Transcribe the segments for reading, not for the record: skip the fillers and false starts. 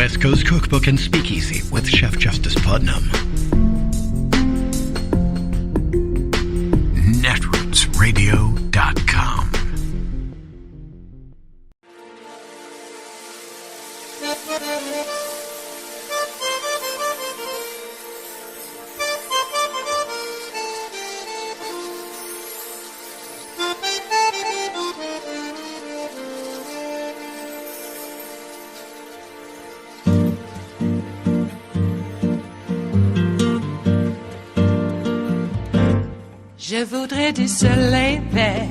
West Coast Cookbook and Speakeasy with Chef Justice Putnam. Netrootsradio.com. Je voudrais du soleil vert,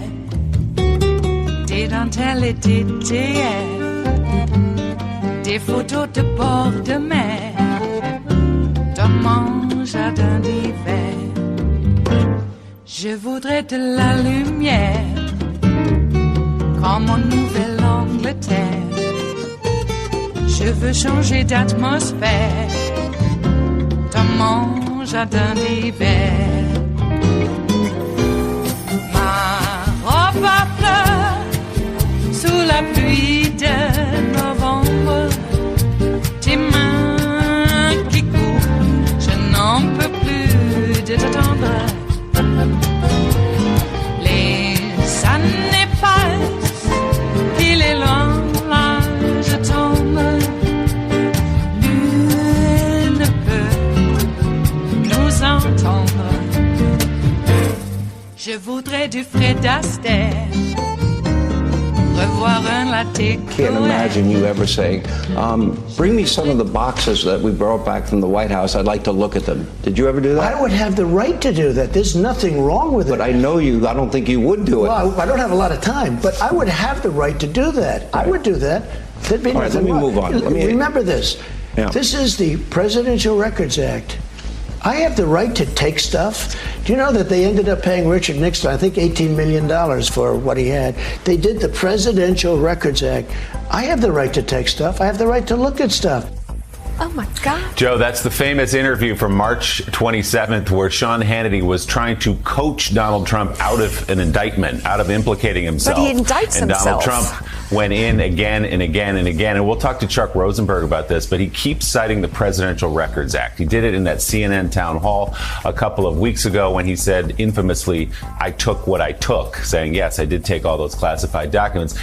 des dentelles et des théières, des photos de bord de mer, dans mon jardin d'hiver. Je voudrais de la lumière, comme en Nouvelle-Angleterre. Je veux changer d'atmosphère, dans mon jardin d'hiver. Ma fleur sous la pluie de novembre, tes mains qui courent, je n'en peux plus de t'attendre. Les années passent, il est loin, là je tombe. Nul ne peut nous entendre. Je voudrais du Fred Astaire, revoir un latte. Can't imagine you ever saying, bring me some of the boxes that we brought back from the White House. I'd like to look at them. Did you ever do that? I would have the right to do that. There's nothing wrong with it. But I know you, I don't think you would do it. Well, I don't have a lot of time, but I would have the right to do that. Right. I would do that. There'd be All right, let me move on. Remember this. Yeah. This is the Presidential Records Act. I have the right to take stuff. Do you know that they ended up paying Richard Nixon, I think, $18 million for what he had? They did the Presidential Records Act. I have the right to take stuff. I have the right to look at stuff. Oh, my God. Joe, that's the famous interview from March 27th where Sean Hannity was trying to coach Donald Trump out of an indictment, out of implicating himself. But he indicts and himself. Donald Trump went in again and again and again. And we'll talk to Chuck Rosenberg about this, but he keeps citing the Presidential Records Act. He did it in that CNN town hall a couple of weeks ago when he said infamously, I took what I took, saying, yes, I did take all those classified documents.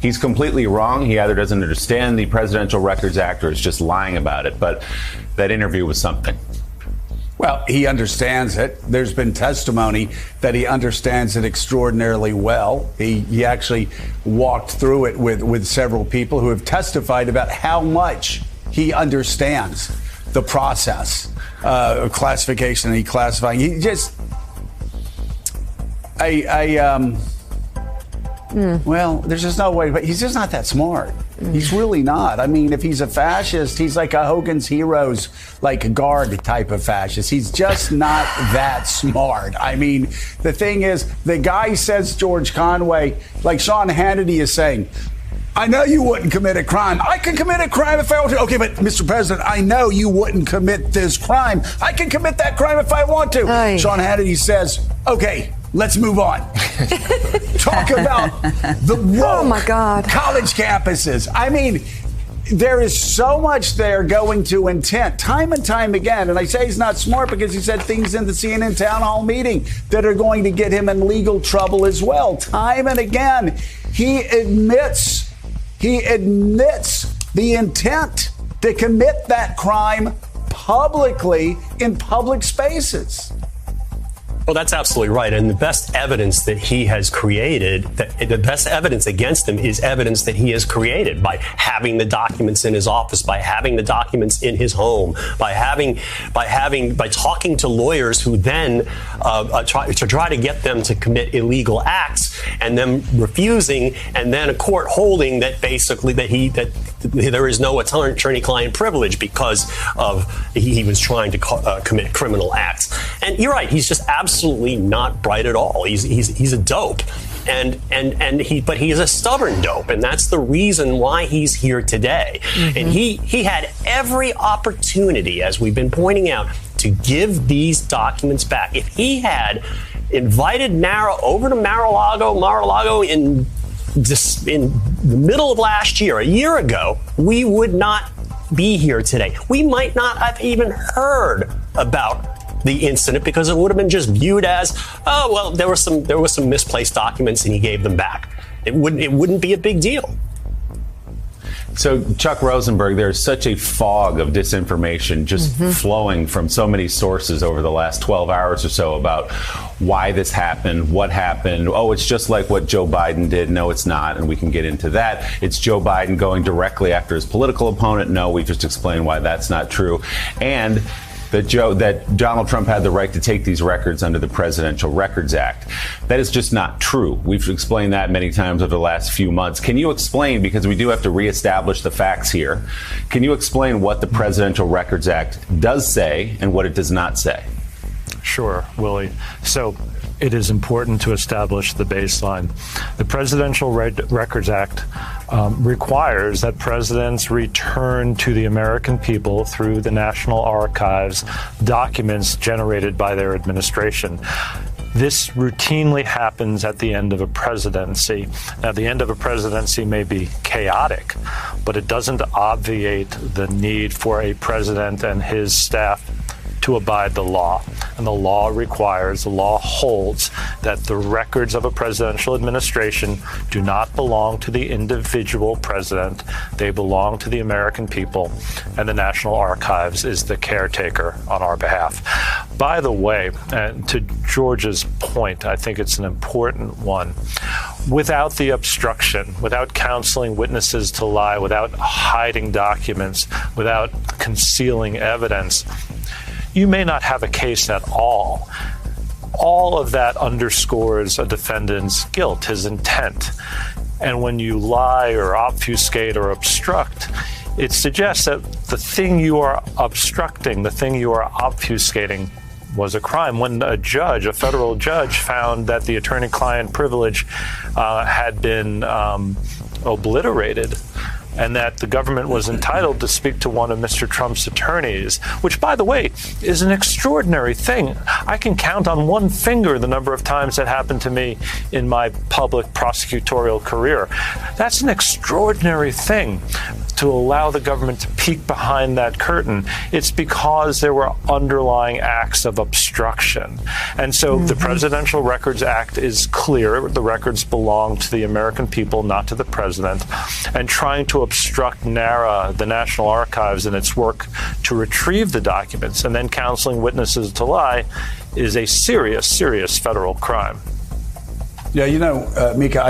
He's completely wrong. He either doesn't understand the Presidential Records Act or is just lying about it. But that interview was something. Well, he understands it. There's been testimony that he understands it extraordinarily well. He actually walked through it with several people who have testified about how much he understands the process of classification and declassifying. He just, well, there's just no way, but he's just not that smart. He's really not. I mean, if he's a fascist, he's like a Hogan's Heroes, like a guard type of fascist. He's just not that smart. I mean, the thing is, the guy says George Conway, like Sean Hannity is saying, I know you wouldn't commit a crime. I can commit a crime if I want to. Okay, but Mr. President, I know you wouldn't commit this crime. I can commit that crime if I want to. Aye. Sean Hannity says, okay, let's move on. Talk about the woke college campuses. I mean, there is so much there going to intent, time and time again. And I say he's not smart because he said things in the CNN town hall meeting that are going to get him in legal trouble as well. Time and again, he admits the intent to commit that crime publicly in public spaces. Well, that's absolutely right. And the best evidence that he has created, the best evidence against him is evidence that he has created by having the documents in his office, by having the documents in his home, by talking to lawyers who then try to get them to commit illegal acts and them refusing, and then a court holding that basically that there is no attorney-client privilege because of he was trying to commit criminal acts. And you're right, he's just absolutely not bright at all. He's a dope, but he is a stubborn dope, and that's the reason why he's here today. Mm-hmm. And he had every opportunity, as we've been pointing out, to give these documents back. If he had invited over to Mar-a-Lago in the middle of last year, a year ago, we would not be here today. We might not have even heard about the incident because it would have been just viewed as, oh, well, there were some misplaced documents and he gave them back. It wouldn't be a big deal. So, Chuck Rosenberg, there's such a fog of disinformation just flowing from so many sources over the last 12 hours or so about why this happened, what happened. Oh, it's just like what Joe Biden did. No, it's not. And we can get into that. It's Joe Biden going directly after his political opponent. No, we just explained why that's not true. And that Donald Trump had the right to take these records under the Presidential Records Act. That is just not true. We've explained that many times over the last few months. Can you explain, because we do have to reestablish the facts here, can you explain what the Presidential Records Act does say and what it does not say? Sure, Willie. So it is important to establish the baseline. The Presidential Records Act requires that presidents return to the American people through the National Archives documents generated by their administration. This routinely happens at the end of a presidency. Now, the end of a presidency may be chaotic, but it doesn't obviate the need for a president and his staff to abide the law. And the law holds that the records of a presidential administration do not belong to the individual president. They belong to the American people, and the National Archives is the caretaker on our behalf. By the way, to George's point, I think it's an important one. Without the obstruction, without counseling witnesses to lie, without hiding documents, without concealing evidence, you may not have a case at all. All of that underscores a defendant's guilt, his intent. And when you lie or obfuscate or obstruct, it suggests that the thing you are obstructing, the thing you are obfuscating, was a crime. When a federal judge, found that the attorney-client privilege had been obliterated, and that the government was entitled to speak to one of Mr. Trump's attorneys, which, by the way, is an extraordinary thing. I can count on one finger the number of times that happened to me in my public prosecutorial career. That's an extraordinary thing, to allow the government to peek behind that curtain. It's because there were underlying acts of obstruction. And so the Presidential Records Act is clear. The records belong to the American people, not to the president. And trying to obstruct NARA, the National Archives, in its work to retrieve the documents and then counseling witnesses to lie is a serious, serious federal crime. Yeah, Mika,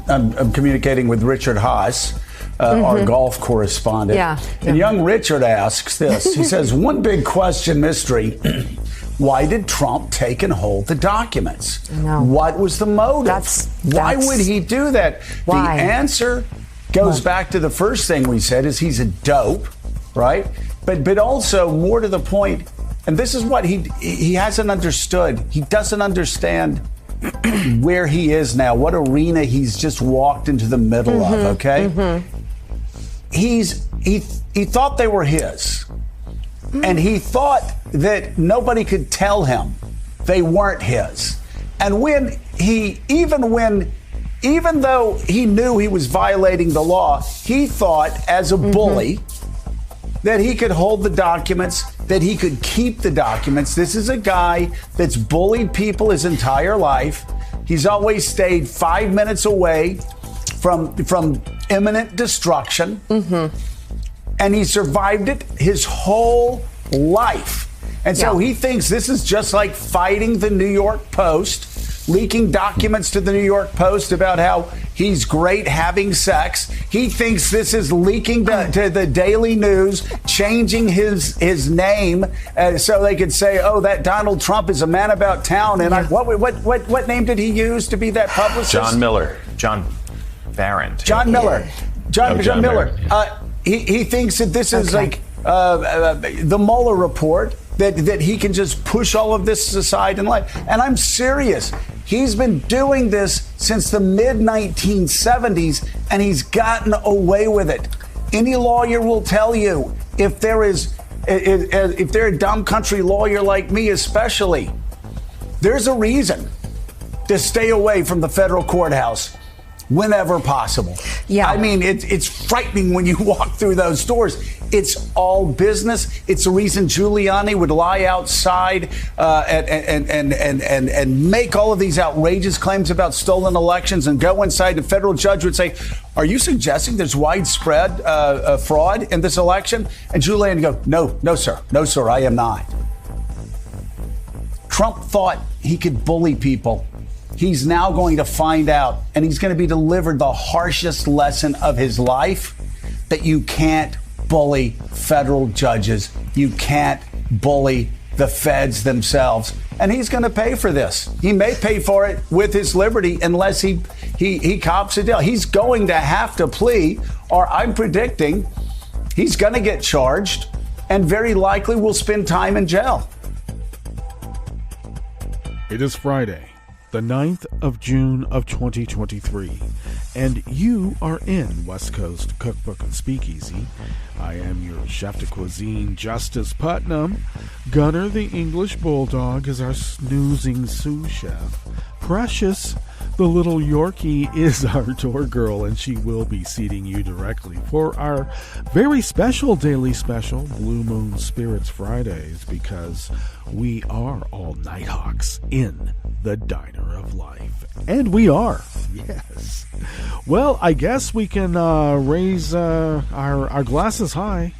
I'm communicating with Richard Haas, our golf correspondent. Yeah. And young Richard asks this. He says, one big question mystery. Why did Trump take and hold the documents? No. What was the motive? Why would he do that? Why? The answer goes back to the first thing we said, is he's a dope, right? But also, more to the point, and this is what he hasn't understood. He doesn't understand where he is now, what arena he's just walked into the middle of, okay? He thought they were his. And he thought that nobody could tell him they weren't his. And even though he knew he was violating the law, he thought, as a bully, that he could hold the documents, that he could keep the documents. This is a guy that's bullied people his entire life. He's always stayed 5 minutes away from imminent destruction. And he survived it his whole life. And so he thinks this is just like fighting the New York Post, leaking documents to the New York Post about how he's great having sex. He thinks this is leaking to the Daily News, changing his name so they could say, oh, that Donald Trump is a man about town. And what name did he use to be that publicist? John Miller. John Barron. John Miller. John Miller. He thinks that this is like the Mueller report, that he can just push all of this aside and lie. And I'm serious. He's been doing this since the mid-1970s, and he's gotten away with it. Any lawyer will tell you, if they're a dumb country lawyer like me especially, there's a reason to stay away from the federal courthouse. whenever possible. Yeah. I mean, it's frightening when you walk through those stores. It's all business. It's the reason Giuliani would lie outside and make all of these outrageous claims about stolen elections and go inside. The federal judge would say, are you suggesting there's widespread fraud in this election? And Giuliani would go, no, sir. No, sir, I am not. Trump thought he could bully people. He's now going to find out, and he's going to be delivered the harshest lesson of his life, that you can't bully federal judges. You can't bully the feds themselves. And he's going to pay for this. He may pay for it with his liberty unless he cops a deal. He's going to have to plea, or I'm predicting he's going to get charged and very likely will spend time in jail. It is Friday, the 9th of June of 2023, and you are in West Coast Cookbook and Speakeasy. I am your chef de cuisine, Justice Putnam. Gunner, the English bulldog, is our snoozing sous chef. Precious, the little Yorkie, is our door girl, and she will be seating you directly for our very special daily special, Blue Moon Spirits Fridays, because we are all Nighthawks in the Diner of Life. And we are, yes. Well, I guess we can raise our glasses high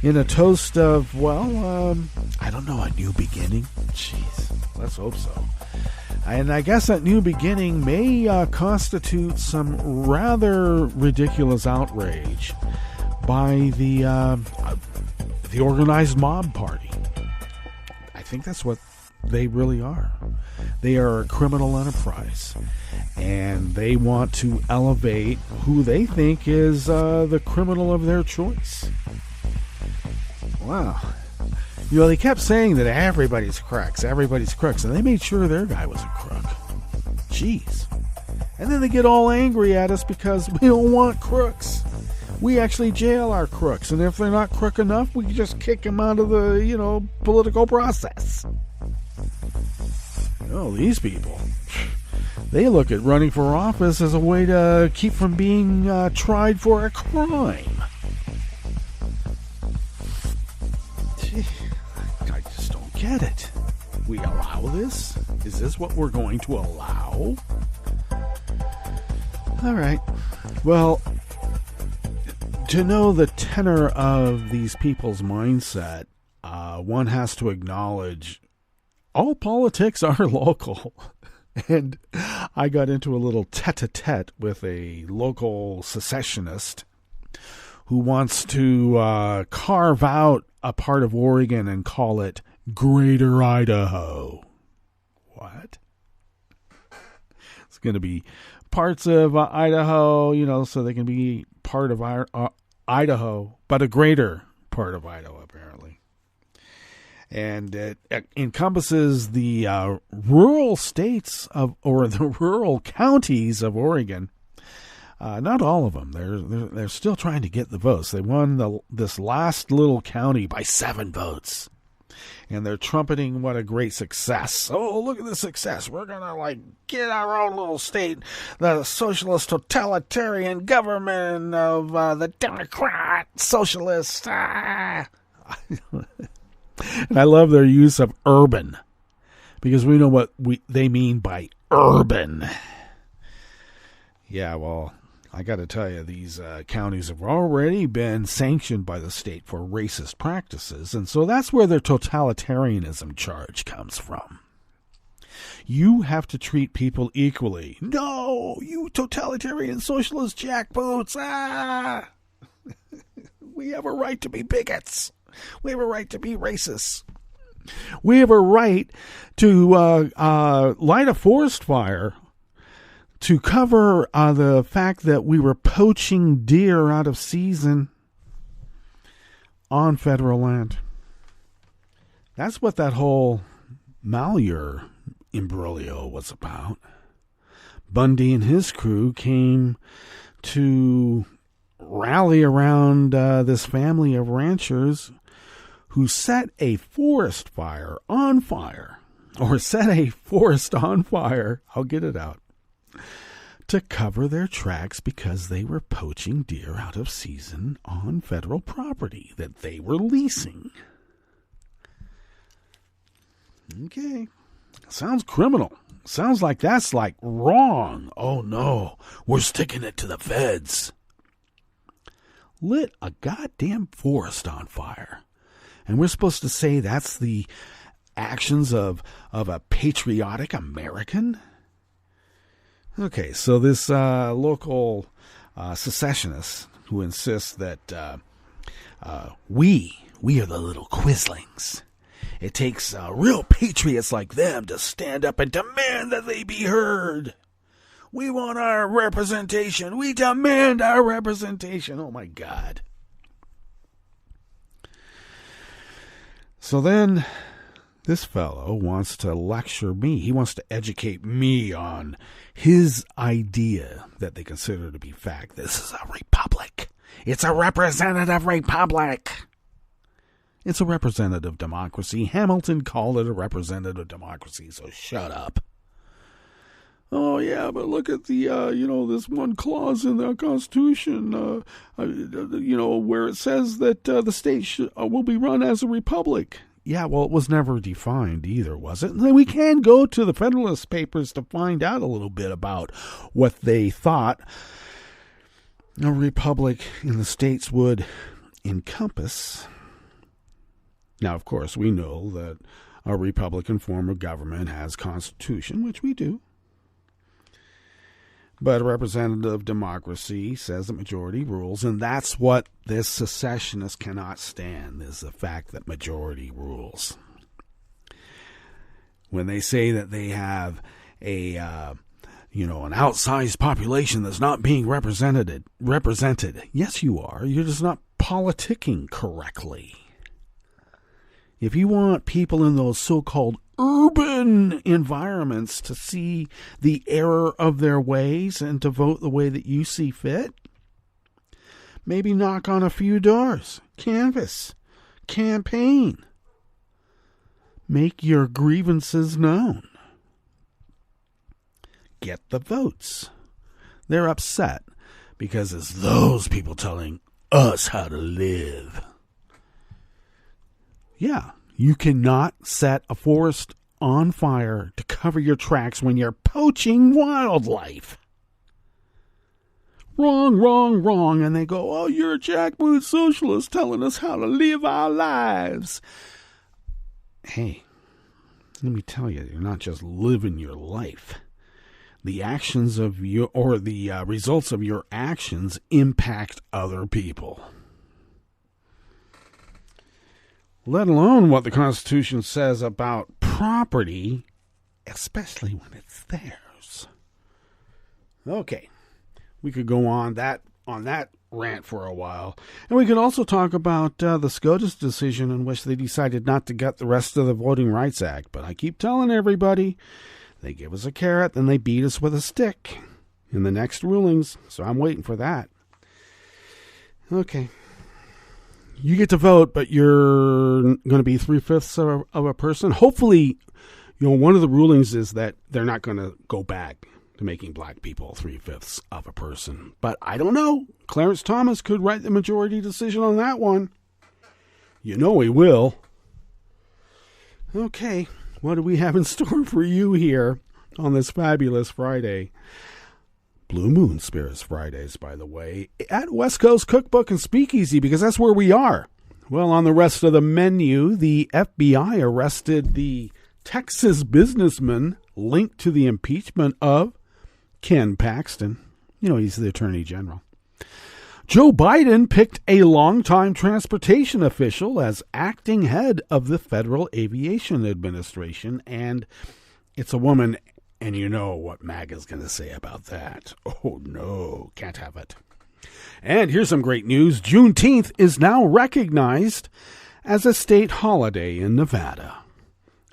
in a toast of, well, I don't know, a new beginning? Jeez, let's hope so. And I guess that new beginning may constitute some rather ridiculous outrage by the organized mob party. I think that's what they really are. They are a criminal enterprise, and they want to elevate who they think is the criminal of their choice. Wow. You know, they kept saying that everybody's crooks, and they made sure their guy was a crook. Jeez. And then they get all angry at us because we don't want crooks. We actually jail our crooks, and if they're not crook enough, we just kick them out of the, political process. These people, they look at running for office as a way to keep from being tried for a crime. I just don't get it. We allow this? Is this what we're going to allow? All right. Well, to know the tenor of these people's mindset, one has to acknowledge all politics are local. And I got into a little tete-a-tete with a local secessionist who wants to carve out a part of Oregon and call it Greater Idaho. What? It's going to be parts of Idaho, so they can be part of Idaho, but a greater part of Idaho, apparently. And it encompasses the rural states or the rural counties of Oregon. Not all of them. They're still trying to get the votes. They won this last little county by 7 votes. And they're trumpeting what a great success. Oh, look at the success. We're going to get our own little state. The socialist totalitarian government of the Democrat socialists. And I love their use of urban, because we know what they mean by urban. Yeah, well, I got to tell you, these counties have already been sanctioned by the state for racist practices, and so that's where their totalitarianism charge comes from. You have to treat people equally. No, you totalitarian socialist jackboots. We have a right to be bigots. We have a right to be racist. We have a right to light a forest fire to cover the fact that we were poaching deer out of season on federal land. That's what that whole Malheur imbroglio was about. Bundy and his crew came to rally around this family of ranchers who set a forest fire on fire, or set a forest on fire, I'll get it out, to cover their tracks because they were poaching deer out of season on federal property that they were leasing. Okay. Sounds criminal. Sounds like that's like wrong. Oh no, we're sticking it to the feds. Lit a goddamn forest on fire. And we're supposed to say that's the actions of a patriotic American? Okay, so this local secessionist who insists that we are the little quislings. It takes real patriots like them to stand up and demand that they be heard. We want our representation. We demand our representation. Oh, my God. So then this fellow wants to lecture me. He wants to educate me on his idea that they consider to be fact. This is a republic. It's a representative republic. It's a representative democracy. Hamilton called it a representative democracy, so shut up. Oh, yeah, but look at the, this one clause in the Constitution, where it says that the state will be run as a republic. Yeah, well, it was never defined either, was it? And then we can go to the Federalist Papers to find out a little bit about what they thought a republic in the states would encompass. Now, of course, we know that a Republican form of government has Constitution, which we do. But a representative democracy says the majority rules, and that's what this secessionist cannot stand, is the fact that majority rules. When they say that they have an outsized population that's not being represented, yes, you are. You're just not politicking correctly. If you want people in those so-called urban environments to see the error of their ways and to vote the way that you see fit, maybe knock on a few doors, canvass, campaign, make your grievances known. Get the votes. They're upset because it's those people telling us how to live. Yeah, you cannot set a forest on fire to cover your tracks when you're poaching wildlife. Wrong, wrong, wrong. And they go, oh, you're a jackboot socialist telling us how to live our lives. Hey, let me tell you, you're not just living your life. The actions of your, or the results of your actions impact other people. Let alone what the Constitution says about property, especially when it's theirs. Okay, we could go on that rant for a while. And we could also talk about the SCOTUS decision in which they decided not to gut the rest of the Voting Rights Act. But I keep telling everybody, they give us a carrot, then they beat us with a stick in the next rulings. So I'm waiting for that. Okay. You get to vote, but you're going to be 3/5 of a person. Hopefully, one of the rulings is that they're not going to go back to making black people 3/5 of a person. But I don't know. Clarence Thomas could write the majority decision on that one. You know he will. Okay, what do we have in store for you here on this fabulous Friday? Blue Moon Spirits Fridays, by the way, at West Coast Cookbook and Speakeasy, because that's where we are. Well, on the rest of the menu, the FBI arrested the Texas businessman linked to the impeachment of Ken Paxton. He's the Attorney General. Joe Biden picked a longtime transportation official as acting head of the Federal Aviation Administration, and it's a woman. And you know what MAGA's going to say about that. Oh, no, can't have it. And here's some great news. Juneteenth is now recognized as a state holiday in Nevada.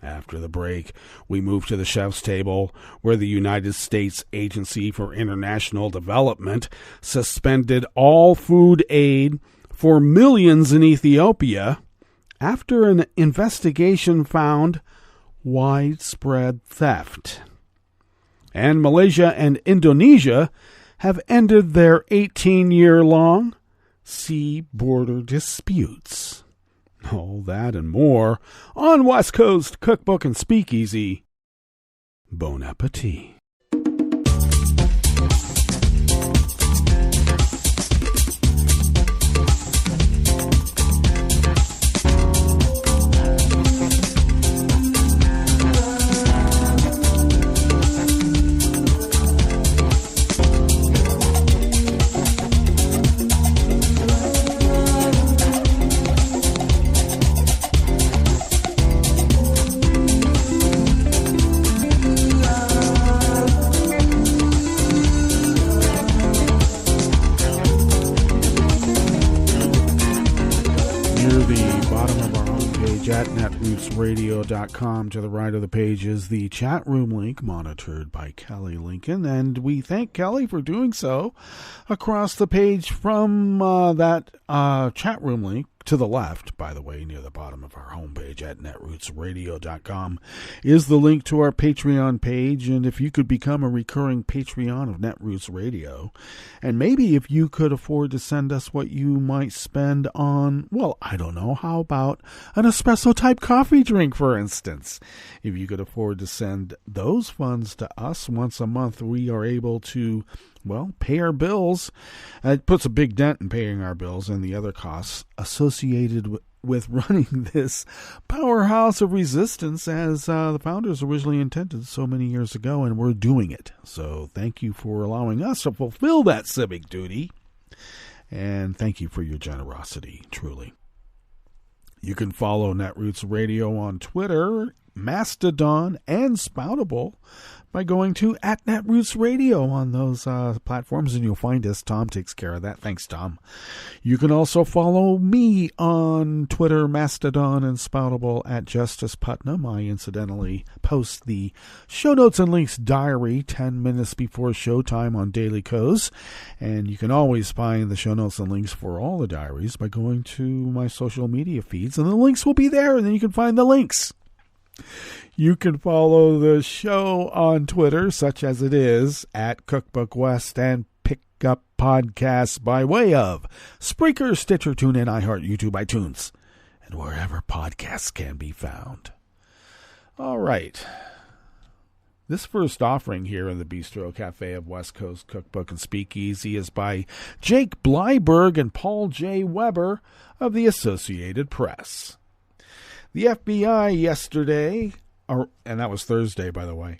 After the break, we move to the chef's table, where the United States Agency for International Development suspended all food aid for millions in Ethiopia after an investigation found widespread theft. And Malaysia and Indonesia have ended their 18-year-long sea border disputes. All that and more on West Coast Cookbook and Speakeasy. Bon appetit. netrootsradio.com. To the right of the page is the chat room link, monitored by Kelly Lincoln, and we thank Kelly for doing so. Across the page from that chat room link, to the left, by the way, near the bottom of our homepage at netrootsradio.com, is the link to our Patreon page. And if you could become a recurring Patreon of Netroots Radio, and maybe if you could afford to send us what you might spend on, well, I don't know, how about an espresso-type coffee drink, for instance? If you could afford to send those funds to us once a month, we are able to, well, pay our bills. It puts a big dent in paying our bills and the other costs associated with running this powerhouse of resistance, as the founders originally intended so many years ago, and we're doing it. So thank you for allowing us to fulfill that civic duty, and thank you for your generosity, truly. You can follow Netroots Radio on Twitter, Mastodon, and Spoutable by going to @Netroots Radio on those platforms, and you'll find us. Tom takes care of that. Thanks, Tom. You can also follow me on Twitter, Mastodon, and Spoutable at Justice Putnam. I incidentally post the show notes and links diary 10 minutes before showtime on Daily Coz, and you can always find the show notes and links for all the diaries by going to my social media feeds, and the links will be there, and then you can find the links. You can follow the show on Twitter, such as it is, at Cookbook West, and pick up podcasts by way of Spreaker, Stitcher, TuneIn, iHeart, YouTube, iTunes, and wherever podcasts can be found. All right. This first offering here in the Bistro Cafe of West Coast Cookbook and Speakeasy is by Jake Blyberg and Paul J. Weber of the Associated Press. The FBI yesterday, and that was Thursday, by the way,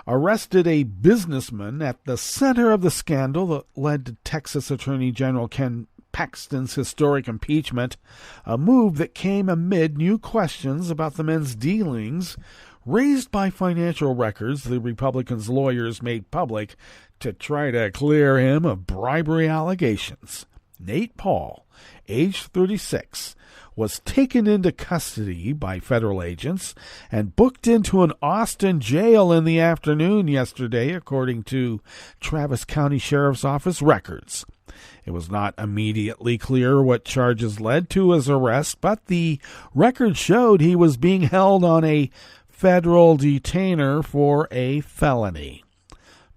arrested a businessman at the center of the scandal that led to Texas Attorney General Ken Paxton's historic impeachment, a move that came amid new questions about the man's dealings raised by financial records the Republicans' lawyers made public to try to clear him of bribery allegations. Nate Paul, age 36, was taken into custody by federal agents and booked into an Austin jail in the afternoon yesterday, according to Travis County Sheriff's Office records. It was not immediately clear what charges led to his arrest, but the record showed he was being held on a federal detainer for a felony.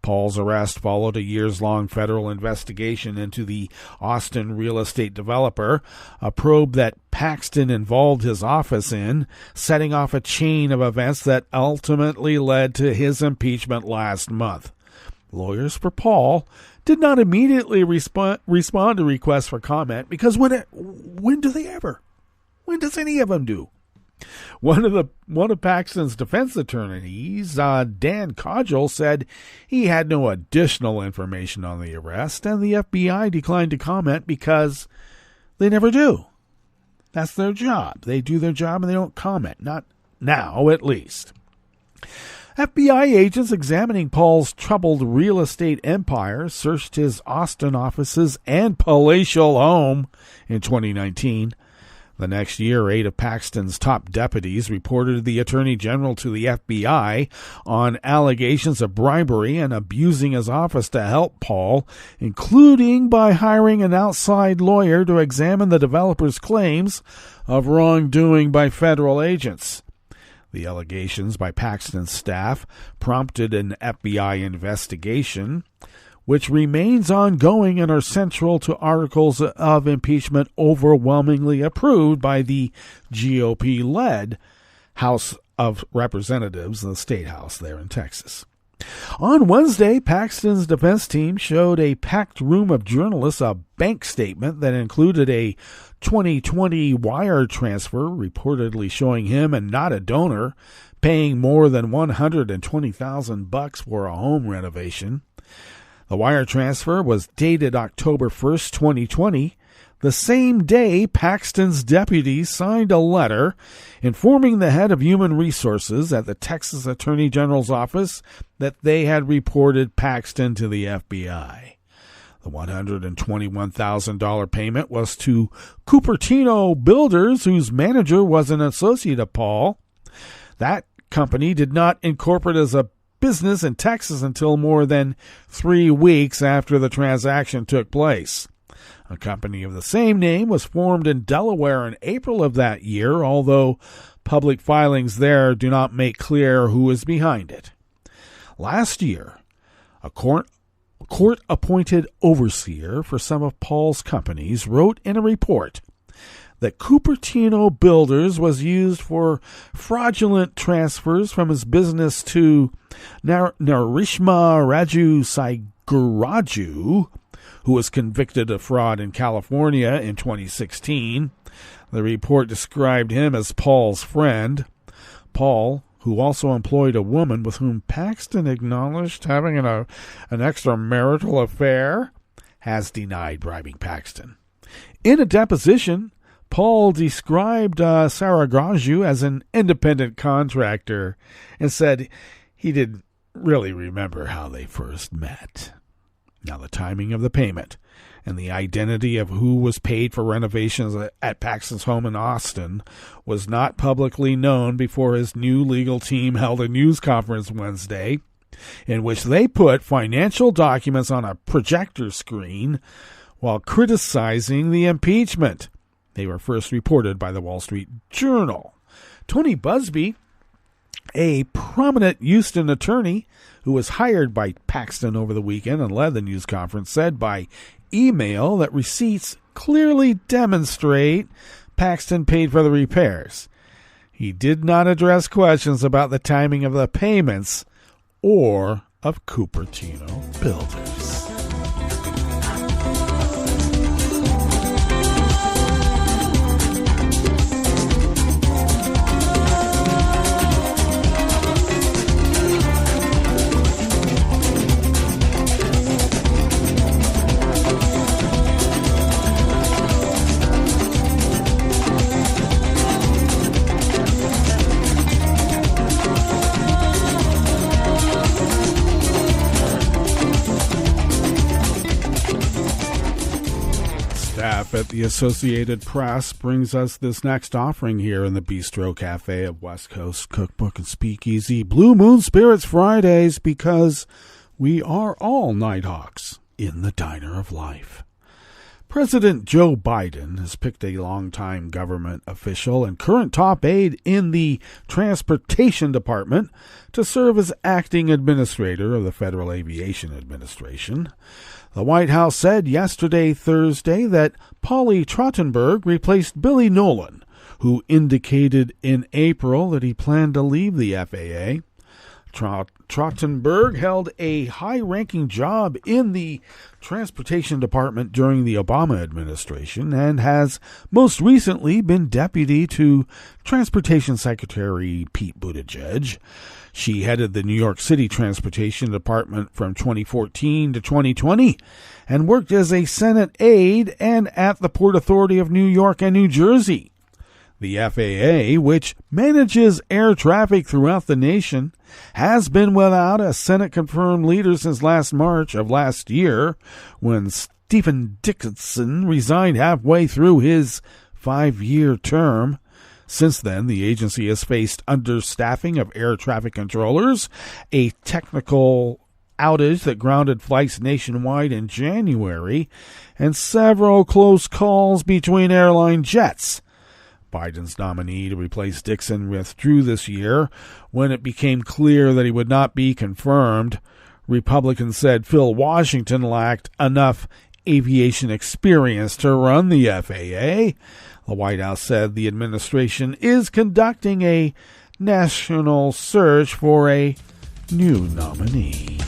Paul's arrest followed a years-long federal investigation into the Austin real estate developer, a probe that Paxton involved his office in, setting off a chain of events that ultimately led to his impeachment last month. Lawyers for Paul did not immediately respond to requests for comment, because when do they ever? When does any of them do? One of Paxton's defense attorneys, Dan Codgel, said he had no additional information on the arrest, and the FBI declined to comment because they never do. That's their job. They do their job and they don't comment. Not now, at least. FBI agents examining Paul's troubled real estate empire searched his Austin offices and palatial home in 2019. The next year, 8 of Paxton's top deputies reported the Attorney General to the FBI on allegations of bribery and abusing his office to help Paul, including by hiring an outside lawyer to examine the developer's claims of wrongdoing by federal agents. The allegations by Paxton's staff prompted an FBI investigation, which remains ongoing and are central to articles of impeachment overwhelmingly approved by the GOP-led House of Representatives, the State House there in Texas. On Wednesday, Paxton's defense team showed a packed room of journalists a bank statement that included a 2020 wire transfer reportedly showing him, and not a donor, paying more than $120,000 for a home renovation. The wire transfer was dated October 1st, 2020, the same day Paxton's deputies signed a letter informing the head of human resources at the Texas Attorney General's office that they had reported Paxton to the FBI. The $121,000 payment was to Cupertino Builders, whose manager was an associate of Paul. That company did not incorporate as a business in Texas until more than 3 weeks after the transaction took place. A company of the same name was formed in Delaware in April of that year, although public filings there do not make clear who is behind it. Last year, a court-appointed overseer for some of Paul's companies wrote in a report that Cupertino Builders was used for fraudulent transfers from his business to Narishma Raju Saiguraju, who was convicted of fraud in California in 2016. The report described him as Paul's friend. Paul, who also employed a woman with whom Paxton acknowledged having an extramarital affair, has denied bribing Paxton. In a deposition, Paul described Saiguraju as an independent contractor and said he didn't really remember how they first met. Now, the timing of the payment and the identity of who was paid for renovations at Paxton's home in Austin was not publicly known before his new legal team held a news conference Wednesday in which they put financial documents on a projector screen while criticizing the impeachment. They were first reported by the Wall Street Journal. Tony Busby, a prominent Houston attorney who was hired by Paxton over the weekend and led the news conference, said by email that receipts clearly demonstrate Paxton paid for the repairs. He did not address questions about the timing of the payments or of Cupertino Builders. At the Associated Press brings us this next offering here in the Bistro Cafe of West Coast Cookbook and Speakeasy. Blue Moon Spirits Fridays, because we are all Nighthawks in the Diner of Life. President Joe Biden has picked a longtime government official and current top aide in the Transportation Department to serve as acting administrator of the Federal Aviation Administration. The White House said yesterday, Thursday, that Polly Trottenberg replaced Billy Nolan, who indicated in April that he planned to leave the FAA. Trottenberg held a high-ranking job in the Transportation Department during the Obama administration and has most recently been deputy to Transportation Secretary Pete Buttigieg. She headed the New York City Transportation Department from 2014 to 2020 and worked as a Senate aide and at the Port Authority of New York and New Jersey. The FAA, which manages air traffic throughout the nation, has been without a Senate-confirmed leader since last March of last year, when Stephen Dixon resigned halfway through his 5-year term. Since then, the agency has faced understaffing of air traffic controllers, a technical outage that grounded flights nationwide in January, and several close calls between airline jets. Biden's nominee to replace Dixon withdrew this year when it became clear that he would not be confirmed. Republicans said Phil Washington lacked enough aviation experience to run the FAA. The White House said the administration is conducting a national search for a new nominee.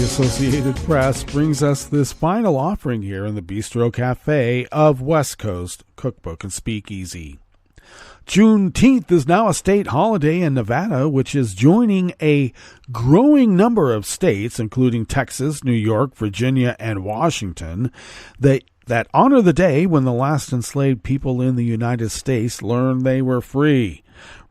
Associated Press brings us this final offering here in the Bistro Cafe of West Coast Cookbook and Speakeasy. Juneteenth is now a state holiday in Nevada, which is joining a growing number of states, including Texas, New York, Virginia, and Washington, that honor the day when the last enslaved people in the United States learned they were free.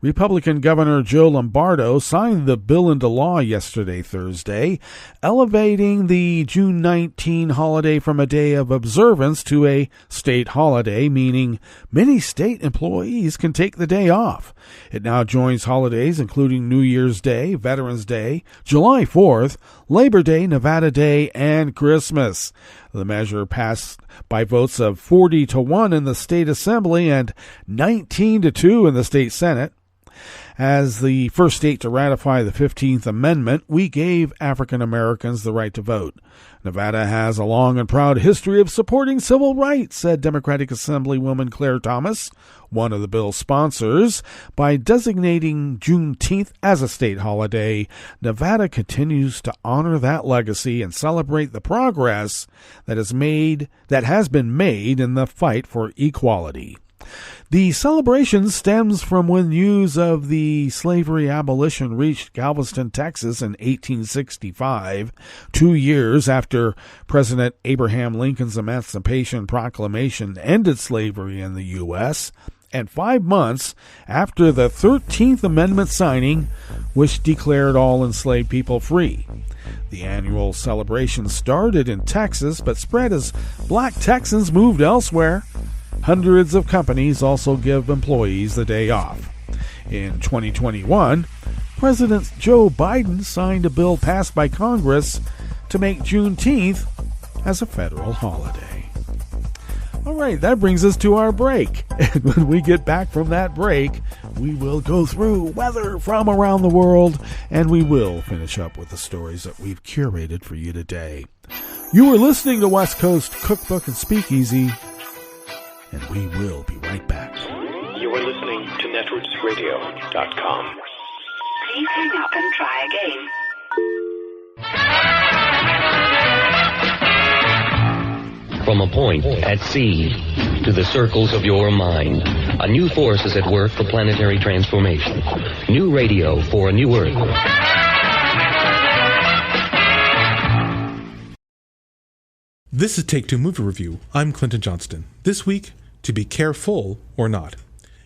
Republican Governor Joe Lombardo signed the bill into law yesterday, Thursday, elevating the June 19 holiday from a day of observance to a state holiday, meaning many state employees can take the day off. It now joins holidays including New Year's Day, Veterans Day, July 4th, Labor Day, Nevada Day, and Christmas. The measure passed by votes of 40-1 in the state assembly and 19-2 in the state senate. As the first state to ratify the 15th Amendment, we gave African Americans the right to vote. Nevada has a long and proud history of supporting civil rights, said Democratic Assemblywoman Claire Thomas, one of the bill's sponsors. By designating Juneteenth as a state holiday, Nevada continues to honor that legacy and celebrate the progress that has been made in the fight for equality. The celebration stems from when news of the slavery abolition reached Galveston, Texas in 1865, 2 years after President Abraham Lincoln's Emancipation Proclamation ended slavery in the U.S., and 5 months after the 13th Amendment signing, which declared all enslaved people free. The annual celebration started in Texas, but spread as black Texans moved elsewhere. Hundreds of companies also give employees the day off. In 2021, President Joe Biden signed a bill passed by Congress to make Juneteenth as a federal holiday. All right, that brings us to our break. And when we get back from that break, we will go through weather from around the world, and we will finish up with the stories that we've curated for you today. You are listening to West Coast Cookbook and Speakeasy, and we will be right back. You are listening to netrootsradio.com. Please hang up and try again. From a point at sea to the circles of your mind, a new force is at work for planetary transformation. New radio for a new Earth. This is Take Two Movie Review. I'm Clinton Johnston. This week, To Be Careful or Not.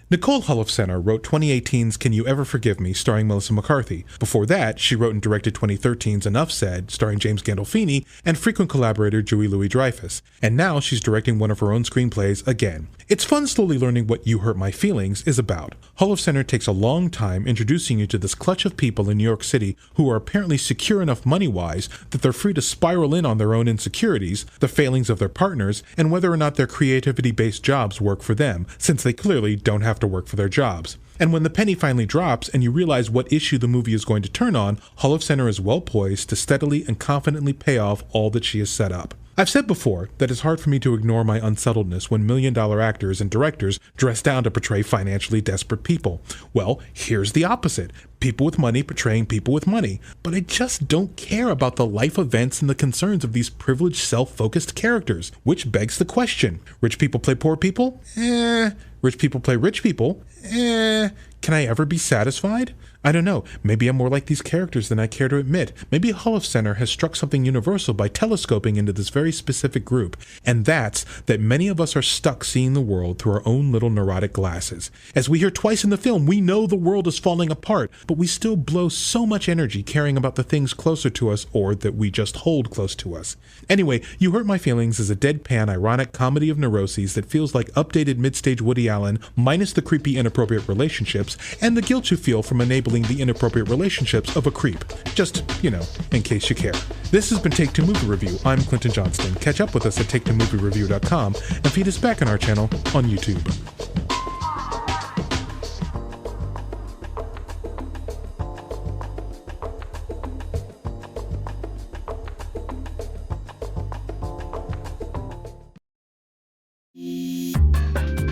Nicole Holofcener wrote 2018's Can You Ever Forgive Me, starring Melissa McCarthy. Before that, she wrote and directed 2013's Enough Said, starring James Gandolfini and frequent collaborator Julie Louis-Dreyfus. And now she's directing one of her own screenplays again. It's fun slowly learning what You Hurt My Feelings is about. Holofcener takes a long time introducing you to this clutch of people in New York City who are apparently secure enough money-wise that they're free to spiral in on their own insecurities, the failings of their partners, and whether or not their creativity-based jobs work for them, since they clearly don't have to work for their jobs. And when the penny finally drops and you realize what issue the movie is going to turn on, Holofcener is well poised to steadily and confidently pay off all that she has set up. I've said before that it's hard for me to ignore my unsettledness when million-dollar actors and directors dress down to portray financially desperate people. Well, here's the opposite. People with money portraying people with money. But I just don't care about the life events and the concerns of these privileged, self-focused characters, which begs the question. Rich people play poor people? Rich people play rich people? Can I ever be satisfied? I don't know. Maybe I'm more like these characters than I care to admit. Maybe Holofcener has struck something universal by telescoping into this very specific group, and that's that many of us are stuck seeing the world through our own little neurotic glasses. As we hear twice in the film, we know the world is falling apart, but we still blow so much energy caring about the things closer to us or that we just hold close to us. Anyway, You Hurt My Feelings is a deadpan, ironic comedy of neuroses that feels like updated mid-stage Woody Allen minus the creepy, inappropriate relationships and the guilt you feel from enabling the inappropriate relationships of a creep. Just, in case you care. This has been Take Two Movie Review. I'm Clinton Johnston. Catch up with us at TakeTwoMovieReview.com and feed us back on our channel on YouTube.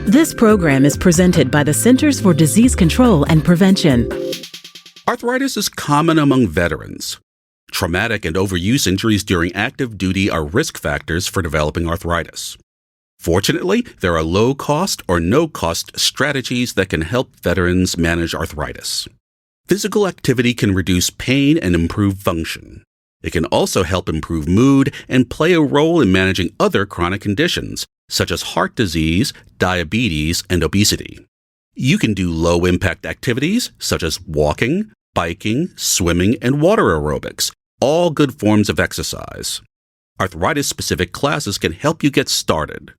This program is presented by the Centers for Disease Control and Prevention. Arthritis is common among veterans. Traumatic and overuse injuries during active duty are risk factors for developing arthritis. Fortunately, there are low-cost or no-cost strategies that can help veterans manage arthritis. Physical activity can reduce pain and improve function. It can also help improve mood and play a role in managing other chronic conditions, such as heart disease, diabetes, and obesity. You can do low-impact activities such as walking, biking, swimming, and water aerobics, all good forms of exercise. Arthritis-specific classes can help you get started.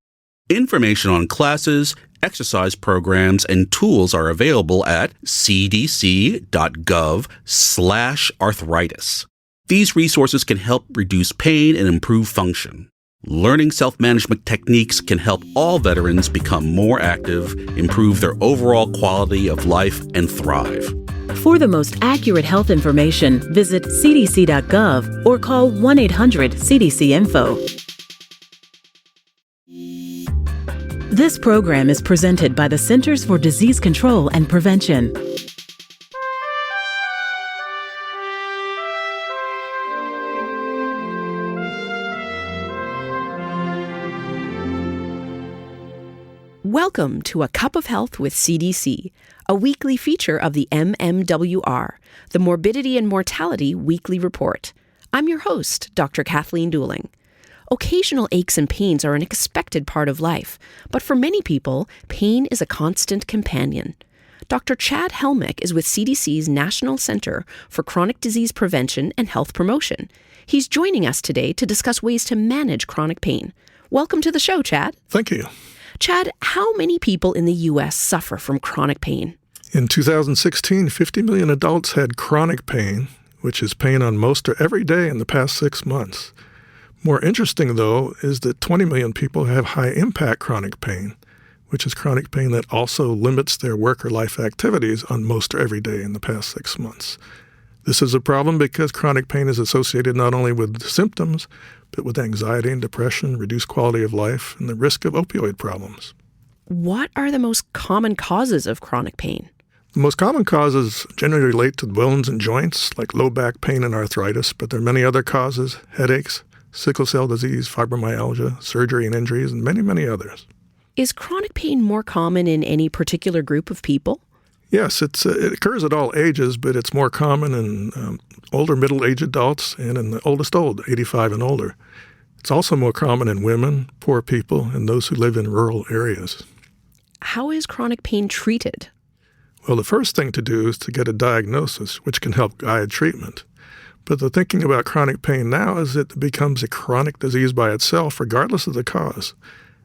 Information on classes, exercise programs, and tools are available at cdc.gov/arthritis. These resources can help reduce pain and improve function. Learning self-management techniques can help all veterans become more active, improve their overall quality of life, and thrive. For the most accurate health information, visit cdc.gov or call 1-800-CDC-INFO. This program is presented by the Centers for Disease Control and Prevention. Welcome to A Cup of Health with CDC, a weekly feature of the MMWR, the Morbidity and Mortality Weekly Report. I'm your host, Dr. Kathleen Dooling. Occasional aches and pains are an expected part of life, but for many people, pain is a constant companion. Dr. Chad Helmick is with CDC's National Center for Chronic Disease Prevention and Health Promotion. He's joining us today to discuss ways to manage chronic pain. Welcome to the show, Chad. Thank you. Chad, how many people in the U.S. suffer from chronic pain? In 2016, 50 million adults had chronic pain, which is pain on most or every day in the past 6 months. More interesting, though, is that 20 million people have high-impact chronic pain, which is chronic pain that also limits their work or life activities on most or every day in the past 6 months. This is a problem because chronic pain is associated not only with symptoms, but with anxiety and depression, reduced quality of life, and the risk of opioid problems. What are the most common causes of chronic pain? The most common causes generally relate to bones and joints, like low back pain and arthritis, but there are many other causes: headaches, sickle cell disease, fibromyalgia, surgery and injuries, and many, many others. Is chronic pain more common in any particular group of people? Yes, it occurs at all ages, but it's more common in older middle-aged adults and in the oldest 85 and older. It's also more common in women, poor people, and those who live in rural areas. How is chronic pain treated? Well, the first thing to do is to get a diagnosis, which can help guide treatment. But the thinking about chronic pain now is that it becomes a chronic disease by itself, regardless of the cause,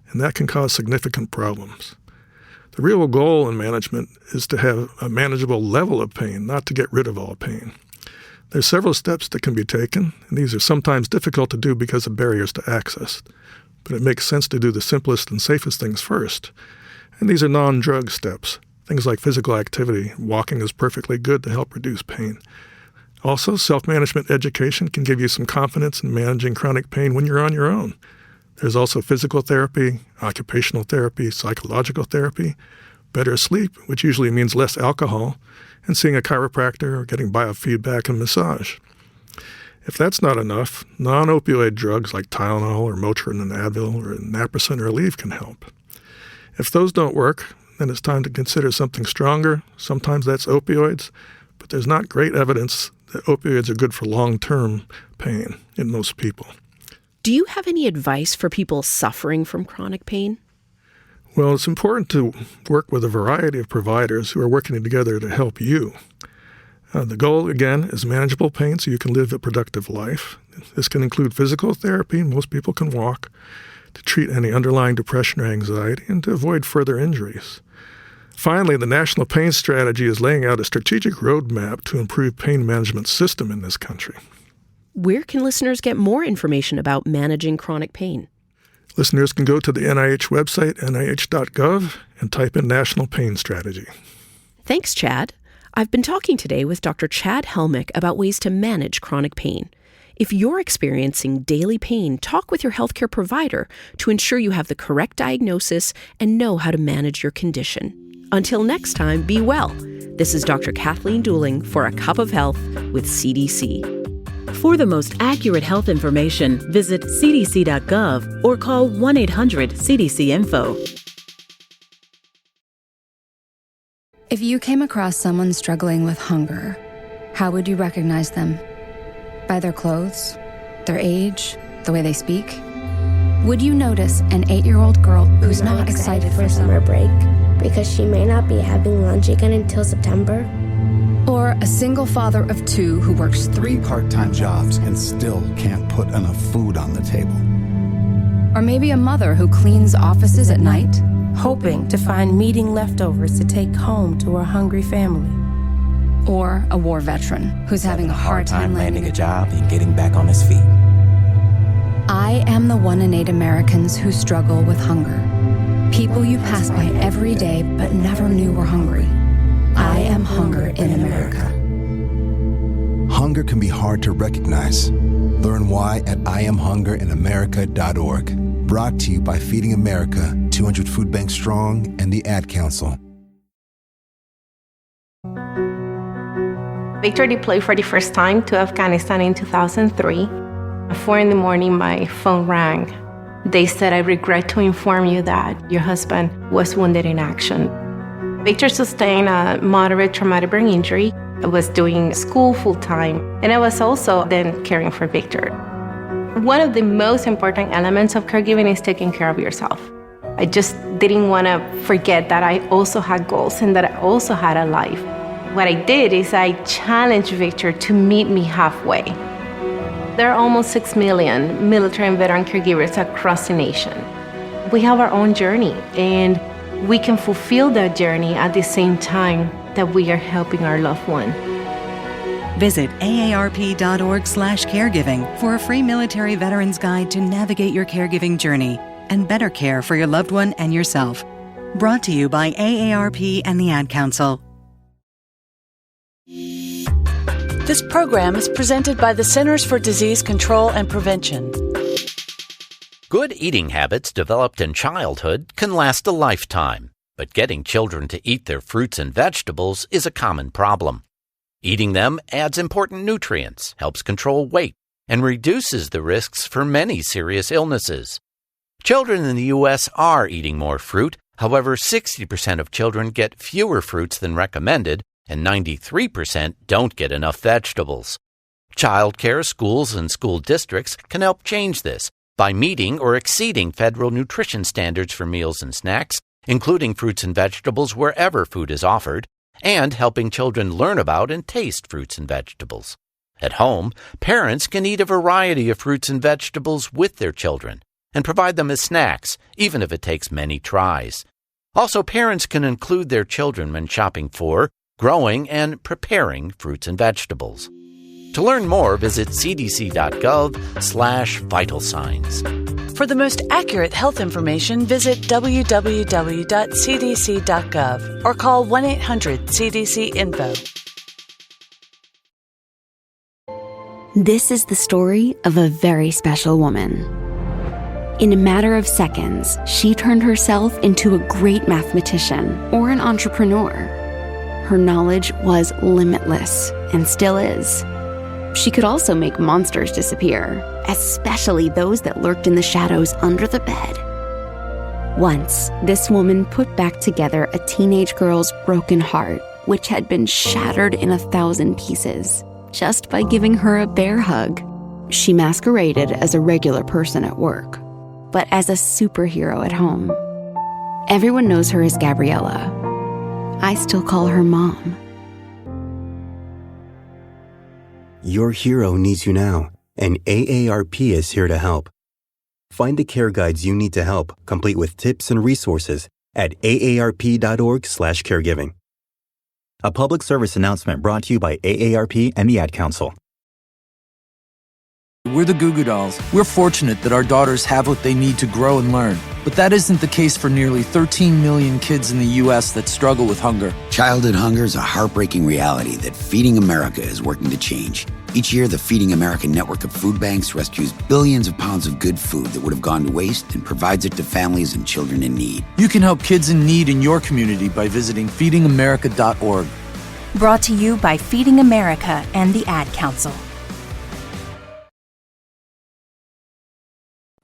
and that can cause significant problems. The real goal in management is to have a manageable level of pain, not to get rid of all pain. There's several steps that can be taken, and these are sometimes difficult to do because of barriers to access. But it makes sense to do the simplest and safest things first. And these are non-drug steps. Things like physical activity. Walking is perfectly good to help reduce pain. Also, self-management education can give you some confidence in managing chronic pain when you're on your own. There's also physical therapy, occupational therapy, psychological therapy, better sleep, which usually means less alcohol, and seeing a chiropractor or getting biofeedback and massage. If that's not enough, non-opioid drugs like Tylenol or Motrin and Advil or Naproxen or Aleve can help. If those don't work, then it's time to consider something stronger. Sometimes that's opioids, but there's not great evidence that opioids are good for long-term pain in most people. Do you have any advice for people suffering from chronic pain? Well, it's important to work with a variety of providers who are working together to help you. The goal, again, is manageable pain so you can live a productive life. This can include physical therapy, most people can walk, to treat any underlying depression or anxiety, and to avoid further injuries. Finally, the National Pain Strategy is laying out a strategic roadmap to improve pain management system in this country. Where can listeners get more information about managing chronic pain? Listeners can go to the NIH website, nih.gov, and type in National Pain Strategy. Thanks, Chad. I've been talking today with Dr. Chad Helmick about ways to manage chronic pain. If you're experiencing daily pain, talk with your healthcare provider to ensure you have the correct diagnosis and know how to manage your condition. Until next time, be well. This is Dr. Kathleen Dooling for A Cup of Health with CDC. For the most accurate health information, visit cdc.gov or call 1-800-CDC-INFO. If you came across someone struggling with hunger, how would you recognize them? By their clothes, their age, the way they speak? Would you notice an 8-year-old girl who's not excited for summer break because she may not be having lunch again until September? Or a single father of 2 who works 3 part-time jobs and still can't put enough food on the table? Or maybe a mother who cleans offices at night, hoping to find meeting leftovers to take home to her hungry family. Or a war veteran who's having a hard time landing a job and getting back on his feet. I am the 1 in 8 Americans who struggle with hunger. People you pass by every day but never knew were hungry. I am hunger in America. Hunger can be hard to recognize. Learn why at IamHungerInAmerica.org. Brought to you by Feeding America, 200 Food Banks Strong, and the Ad Council. Victor deployed for the first time to Afghanistan in 2003. At 4 a.m, my phone rang. They said, "I regret to inform you that your husband was wounded in action." Victor sustained a moderate traumatic brain injury. I was doing school full-time, and I was also then caring for Victor. One of the most important elements of caregiving is taking care of yourself. I just didn't want to forget that I also had goals and that I also had a life. What I did is I challenged Victor to meet me halfway. There are almost 6 million military and veteran caregivers across the nation. We have our own journey, and we can fulfill that journey at the same time that we are helping our loved one. Visit aarp.org/caregiving for a free military veterans guide to navigate your caregiving journey and better care for your loved one and yourself. Brought to you by AARP and the Ad Council. This program is presented by the Centers for Disease Control and Prevention. Good eating habits developed in childhood can last a lifetime, but getting children to eat their fruits and vegetables is a common problem. Eating them adds important nutrients, helps control weight, and reduces the risks for many serious illnesses. Children in the U.S. are eating more fruit. However, 60% of children get fewer fruits than recommended, and 93% don't get enough vegetables. Child care, schools, and school districts can help change this by meeting or exceeding federal nutrition standards for meals and snacks, including fruits and vegetables wherever food is offered, and helping children learn about and taste fruits and vegetables. At home, parents can eat a variety of fruits and vegetables with their children and provide them as snacks, even if it takes many tries. Also, parents can include their children when shopping for, growing, and preparing fruits and vegetables. To learn more, visit cdc.gov/vital signs. For the most accurate health information, visit www.cdc.gov or call 1-800-CDC-INFO. This is the story of a very special woman. In a matter of seconds, she turned herself into a great mathematician or an entrepreneur. Her knowledge was limitless and still is. She could also make monsters disappear, especially those that lurked in the shadows under the bed. Once, this woman put back together a teenage girl's broken heart, which had been shattered in 1,000 pieces, just by giving her a bear hug. She masqueraded as a regular person at work, but as a superhero at home. Everyone knows her as Gabriella. I still call her Mom. Your hero needs you now, and AARP is here to help. Find the care guides you need to help, complete with tips and resources at aarp.org/caregiving. A public service announcement brought to you by AARP and the Ad Council. We're the Goo Goo Dolls. We're fortunate that our daughters have what they need to grow and learn. But that isn't the case for nearly 13 million kids in the U.S. that struggle with hunger. Childhood hunger is a heartbreaking reality that Feeding America is working to change. Each year, the Feeding America network of food banks rescues billions of pounds of good food that would have gone to waste and provides it to families and children in need. You can help kids in need in your community by visiting feedingamerica.org. Brought to you by Feeding America and the Ad Council.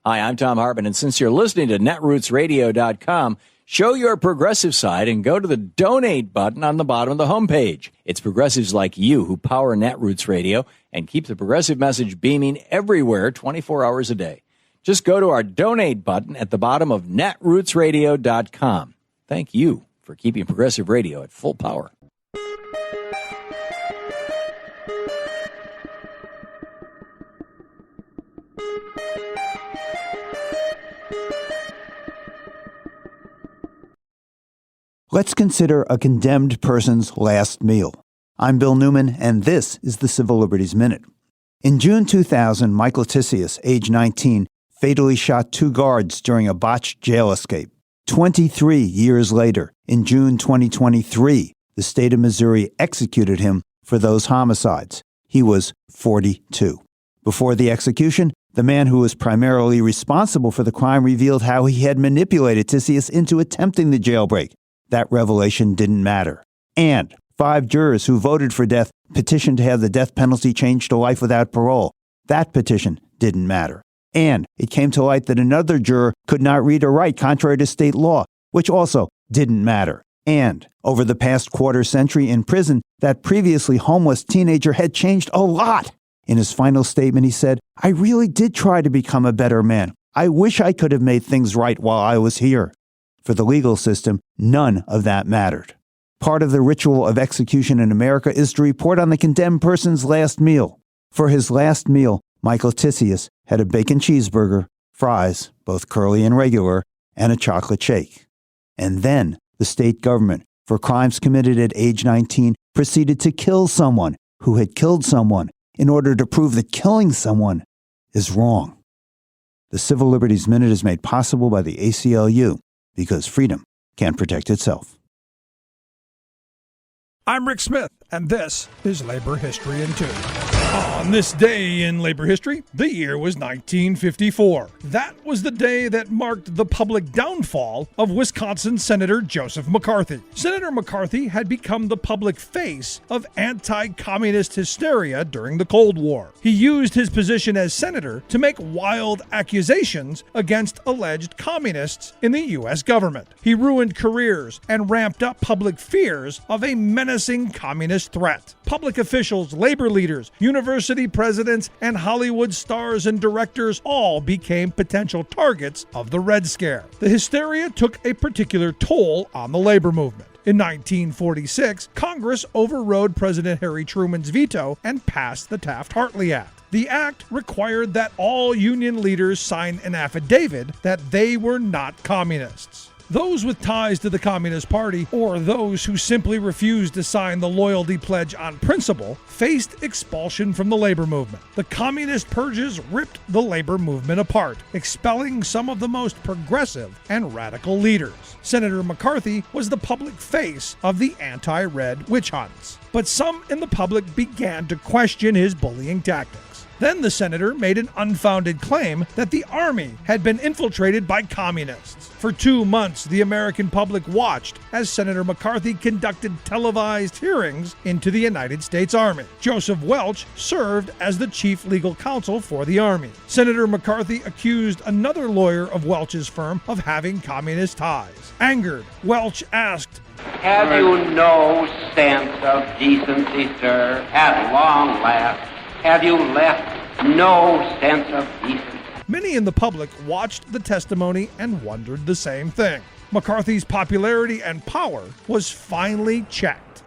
Hi, I'm Tom Hartman, and since you're listening to netrootsradio.com, show your progressive side and go to the donate button on the bottom of the homepage. It's progressives like you who power Netroots Radio and keep the progressive message beaming everywhere 24 hours a day. Just go to our donate button at the bottom of netrootsradio.com. Thank you for keeping progressive radio at full power. Let's consider a condemned person's last meal. I'm Bill Newman, and this is the Civil Liberties Minute. In June 2000, Michael Tisius, age 19, fatally shot 2 guards during a botched jail escape. 23 years later, in June 2023, the state of Missouri executed him for those homicides. He was 42. Before the execution, the man who was primarily responsible for the crime revealed how he had manipulated Tisius into attempting the jailbreak. That revelation didn't matter. And 5 jurors who voted for death petitioned to have the death penalty changed to life without parole. That petition didn't matter. And it came to light that another juror could not read or write contrary to state law, which also didn't matter. And over the past quarter century in prison, that previously homeless teenager had changed a lot. In his final statement, he said, "I really did try to become a better man. I wish I could have made things right while I was here." For the legal system, none of that mattered. Part of the ritual of execution in America is to report on the condemned person's last meal. For his last meal, Michael Tisius had a bacon cheeseburger, fries, both curly and regular, and a chocolate shake. And then the state government, for crimes committed at age 19, proceeded to kill someone who had killed someone in order to prove that killing someone is wrong. The Civil Liberties Minute is made possible by the ACLU, because freedom can't protect itself. I'm Rick Smith, and this is Labor History in 2. On this day in labor history, the year was 1954. That was the day that marked the public downfall of Wisconsin Senator Joseph McCarthy. Senator McCarthy had become the public face of anti-communist hysteria during the Cold War. He used his position as senator to make wild accusations against alleged communists in the U.S. government. He ruined careers and ramped up public fears of a menacing communist threat. Public officials, labor leaders, university presidents, and Hollywood stars and directors all became potential targets of the Red Scare. The hysteria took a particular toll on the labor movement. In 1946, Congress overrode President Harry Truman's veto and passed the Taft-Hartley Act. The act required that all union leaders sign an affidavit that they were not communists. Those with ties to the Communist Party, or those who simply refused to sign the loyalty pledge on principle, faced expulsion from the labor movement. The communist purges ripped the labor movement apart, expelling some of the most progressive and radical leaders. Senator McCarthy was the public face of the anti-red witch hunts, but some in the public began to question his bullying tactics. Then the senator made an unfounded claim that the army had been infiltrated by communists. For 2 months, the American public watched as Senator McCarthy conducted televised hearings into the United States Army. Joseph Welch served as the chief legal counsel for the Army. Senator McCarthy accused another lawyer of Welch's firm of having communist ties. Angered, Welch asked, "Have you no sense of decency, sir? At long last, have you left no sense of decency?" Many in the public watched the testimony and wondered the same thing. McCarthy's popularity and power was finally checked.